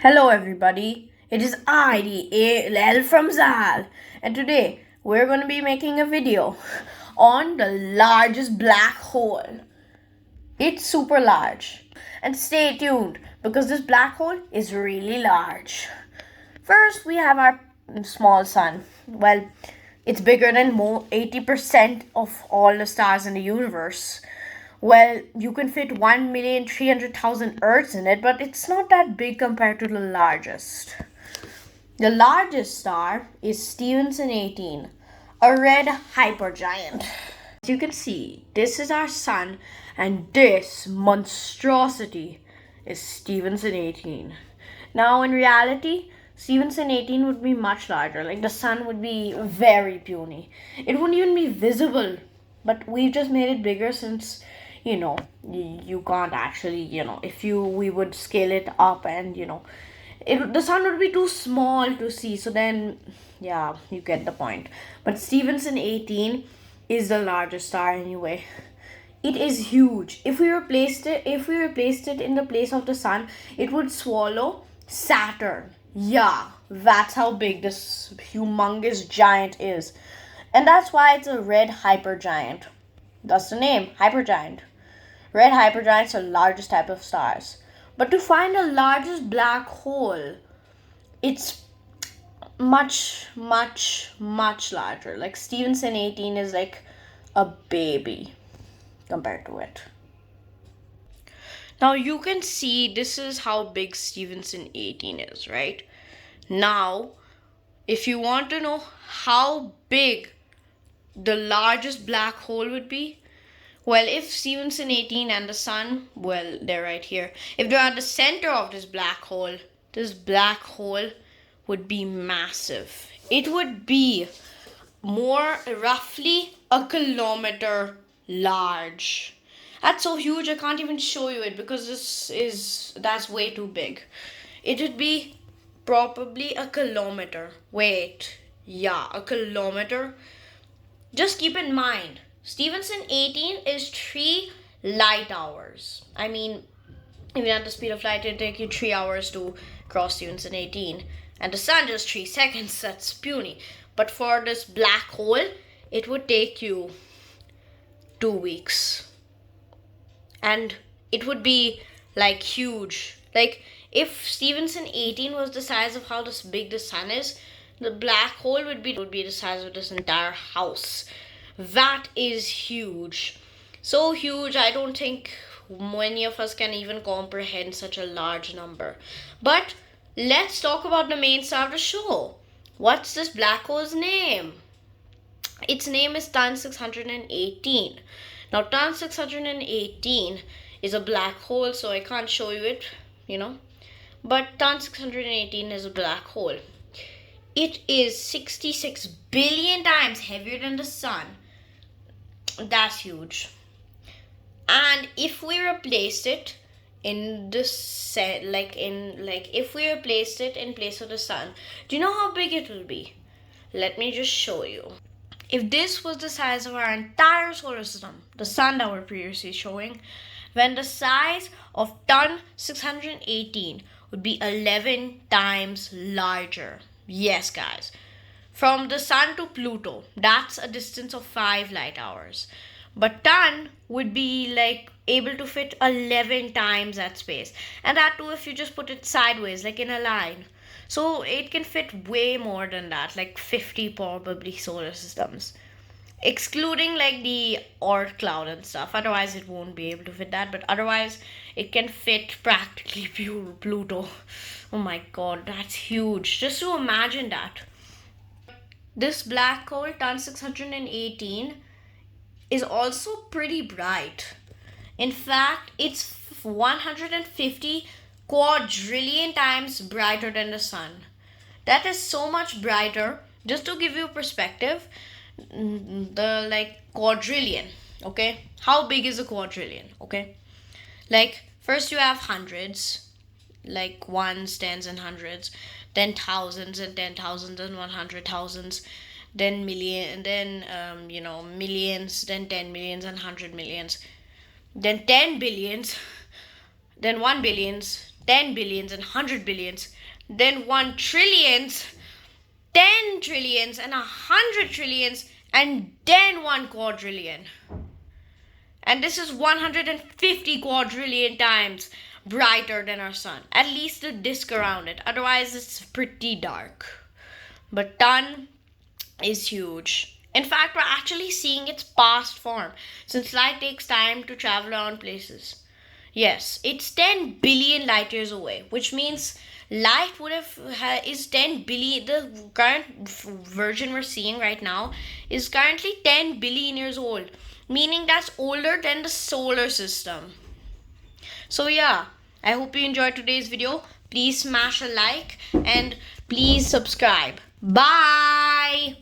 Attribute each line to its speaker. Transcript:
Speaker 1: Hello, everybody. It is I, the L from Zal, and today we're going to be making a video on the largest black hole. It's super large. And stay tuned because this black hole is really large. First, we have our small sun. Well, it's bigger than 80% of all the stars in the universe. Well, you can fit 1,300,000 Earths in it, but it's not that big compared to the largest. The largest star is Stephenson 18, a red hypergiant. As you can see, this is our sun, and this monstrosity is Stephenson 18. Now, in reality, Stephenson 18 would be much larger. Like the sun would be very puny. It wouldn't even be visible, but we've just made it bigger since you can't actually, if we would scale it up and the sun would be too small to see. So then, yeah, you get the point. But Stephenson 18 is the largest star anyway. It is huge. If we replaced it in the place of the sun, it would swallow Saturn. Yeah, that's how big this humongous giant is. And that's why it's a red hypergiant. That's the name, hypergiant. Red hypergiants are the largest type of stars. But to find the largest black hole, it's much, much, much larger. Like Stephenson 18 is like a baby compared to it. Now you can see this is how big Stephenson 18 is, right? Now, if you want to know how big the largest black hole would be, well, if Stephenson 18 and the sun, well, they're right here. If they're at the center of this black hole would be massive. It would be more roughly a kilometer large. That's so huge I can't even show you it because that's way too big. It would be probably a kilometer. Wait, yeah, a kilometer. Just keep in mind, Stephenson 18 is 3 light hours. I mean, even at the speed of light, it'll take you 3 hours to cross Stephenson 18. And the sun just 3 seconds, that's puny. But for this black hole, it would take you 2 weeks. And it would be like huge. Like if Stephenson 18 was the size of how big the sun is, the black hole would be the size of this entire house. That is huge. So huge, I don't think many of us can even comprehend such a large number. But let's talk about the main star of the show. What's this black hole's name? Its name is TON 618. Now, TON 618 is a black hole, so I can't show you it, But TON 618 is a black hole. It is 66 billion times heavier than the sun. That's huge. And if we replaced it in if we replaced it in place of the sun, do you know how big it will be? Let me just show you. If this was the size of our entire solar system, the sun that we're previously showing, then the size of TON 618 would be 11 times larger. Yes, guys. From the sun to Pluto, that's a distance of 5 light hours. But TON would be like able to fit 11 times that space. And that too if you just put it sideways, like in a line. So it can fit way more than that, like 50 probably solar systems. Excluding like the Oort cloud and stuff. Otherwise it won't be able to fit that. But otherwise it can fit practically Pluto. Oh my god, that's huge. Just to imagine that. This black hole, TON 618, is also pretty bright. In fact, it's 150 quadrillion times brighter than the sun. That is so much brighter. Just to give you perspective, the quadrillion, okay? How big is a quadrillion, okay? Like first you have hundreds, like ones, tens, and hundreds, then thousands and 10,000s and 100,000s, then million, then millions, then 10 millions and 100 millions, then 10 billions, then 1 billions, 10 billions and 100 billions, then 1 trillions, 10 trillions and 100 trillions, and then 1 quadrillion. And this is 150 quadrillion times brighter than our sun. At least the disk around it. Otherwise, it's pretty dark. But ton is huge. In fact, we're actually seeing its past form, since light takes time to travel around places. Yes, it's 10 billion light years away, which means light is 10 billion. The current version we're seeing right now is currently 10 billion years old, meaning that's older than the solar system. So yeah, I hope you enjoyed today's video. Please smash a like and please subscribe. Bye.